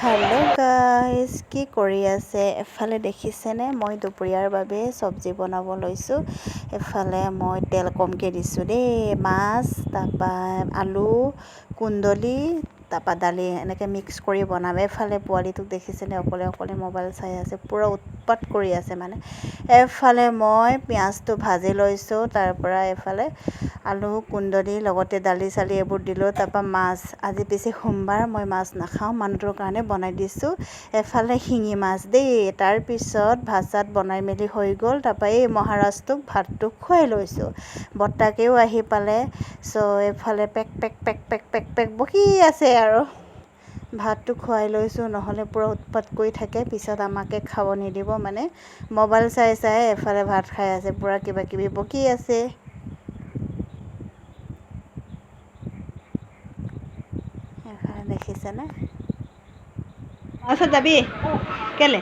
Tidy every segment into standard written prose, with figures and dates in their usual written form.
Hello' guys, কি কৰি আছে? এফালে দেখিছেনে মই দুপৰীয়াৰ বাবে চব্জি বনাব লৈছোঁ। এফালে মই তেল কমকৈ দিছোঁ দেই। মাছ, তাৰপৰা আলু, কুন্দলি, তাৰপৰা দালি এনেকৈ মিক্স কৰি বনাম। এফালে পোৱালিটোক দেখিছেনে অকলে অকলে মোবাইল চাই আছে, পূৰা উৎপাত কৰি আছে মানে। এফালে মই পিঁয়াজটো ভাজি লৈছোঁ, তাৰপৰা এফালে আলু, কুন্দলি লগতে দালি চালি এইবোৰ দিলোঁ। তাৰপৰা মাছ, আজি বেছি সোমবাৰ, মই মাছ নাখাওঁ, মানুহটোৰ কাৰণে বনাই দিছোঁ। এফালে শিঙি মাছ দেই। তাৰপিছত ভাত চাত বনাই মেলি হৈ গ'ল। তাৰপৰা এই মহাৰাজটোক ভাতটো খুৱাই লৈছোঁ। বৰ্তাকেও আহি পালে। এইফালে pack pack pack pack pack pack বকি আছে আৰু। ভাতটো খুৱাই লৈছোঁ, নহ'লে পূৰা উৎপাত কৰি থাকে, পিছত আমাকে খাব নিদিব মানে। মোবাইল চাই চাই এফালে ভাত খাই আছে, পূৰা কিবা কিবি বকি আছে। এফালে দেখিছেনে? আচ্ছা যাবি কেলে?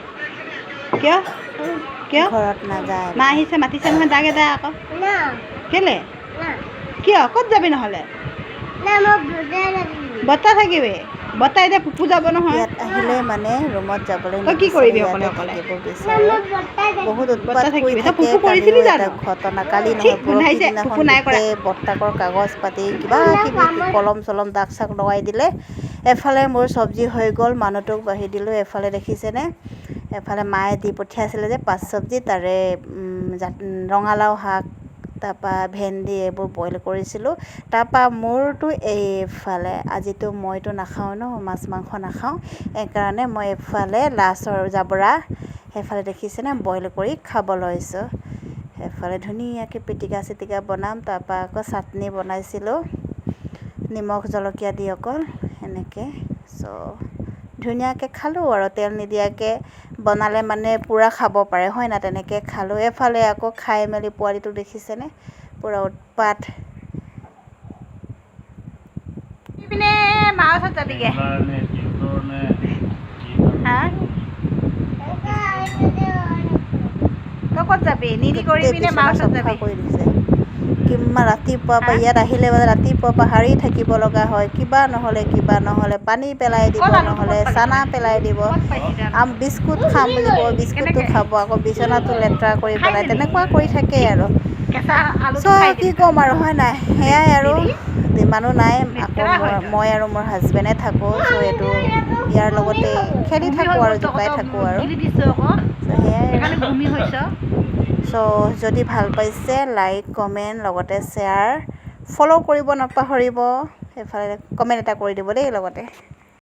কিয় কিয় ঘৰত নাযায়। মা আহিছে, মাতিছে নহয়, দাগে দা আকৌ। কেলে? কিয়? ক'ত যাবি নহ'লে? বৰ্তা থাকিবি। বৰ্তা এতিয়া পুপু যাব নহয়। ইয়াত আহিলে মানে ৰুমত যাবলৈ তই কি নিবিচাৰে, কৰিবি ইয়াতে অকলে অকলে? থাকিব বিচাৰে। বহুত উৎপাত কৰি থাকিবি। তই থাকে। পুপু কালিও কৰিছিলি এটা জানো? ঘটনা, কালি ঠিক নহয় পৰহি গোন্ধাইছে, দিনাখন পুপু নাই কৰা। গোটেই বৰ্তাকৰ কাগজ পাতি কিবা কিবি কলম চলম দাগ চাগ লগাই দিলে। এফালে মোৰ চব্জি হৈ গ'ল, মানুহটোক বাঢ়ি দিলোঁ। এফালে দেখিছেনে? এফালে মায়ে দি পঠিয়াইছিলে যে পাঁচ চব্জি, তাৰে ৰঙালাও শাক, তাৰপৰা ভেন্দি এইবোৰ বইল কৰিছিলোঁ। তাৰপৰা মোৰতো এইফালে আজিতো মইতো নাখাওঁ ন, মাছ মাংস নাখাওঁ, সেইকাৰণে মই এইফালে লাচৰ জাবৰা সেইফালে দেখিছেনে বইল কৰি খাব লৈছোঁ। সেইফালে ধুনীয়াকৈ পিটিকা চিটিকা বনাম। তাৰপৰা আকৌ চাটনি বনাইছিলোঁ, নিমখ জলকীয়া দি অকল এনেকৈ। ধুনীয়াকৈ খালোঁ আৰু। তেল নিদিয়াকৈ বনালে মানে পূৰা খাব পাৰে হয় না, তেনেকৈ খালোঁ। এফালে আকৌ খাই মেলি পোৱালিটোক দেখিছেনে, পূৰা উৎপাত। পিনে মাৰ ওচৰত যাবিগৈ। হা? তই ক'ত যাবি? নিদি কৰি গোটেই পিনে মাৰ বিচনা ওচৰত চফা যাবি। কৰি দিছে। কিমান ৰাতিপুৱাৰ হা? পৰা ইয়াত আহিলে মানে ৰাতিপুৱাৰ পৰা সাৰি থাকিব লগা হয়। কিবা নহ'লে পানী পেলাই দিব, ক'ত আলুটো নহ'লে ক'ত পালি চানা তই? পেলাই দিব। ক'ত পাইছিলি আলুটো? বিস্কুট খাম বুলি ক'ব, বিস্কুটটো কেনেকৈ? খাব, আকৌ বিচনাটো লেতেৰা কৰি খাই পেলাই, দিলি? তেনেকুৱা কৰি থাকে আৰু। কেঁচা আলুটো খাই কি দিলি তই। ক'ম আৰু হয় নাই, সেয়াই আৰু। দিলি? ইমানো নাই, আকৌ লেতেৰা হয় তই। মই আৰু মোৰ হাজবেণ্ডে থাকোঁ। এইটো ইয়াৰ লগতে খেলি বমি থাকোঁ হৈ আৰু গ'ল, জোকাই তই থাকোঁ আৰু। গিলি দিছ আকৌ। সেয়াই আৰু। সেইকাৰণে বমি হৈছ। যদি ভাল পাইছে লাইক কমেণ্ট লগতে শ্বেয়াৰ ফ'ল' কৰিব নাপাহৰিব। সেইফালে কমেণ্ট এটা কৰি দিব দেই লগতে।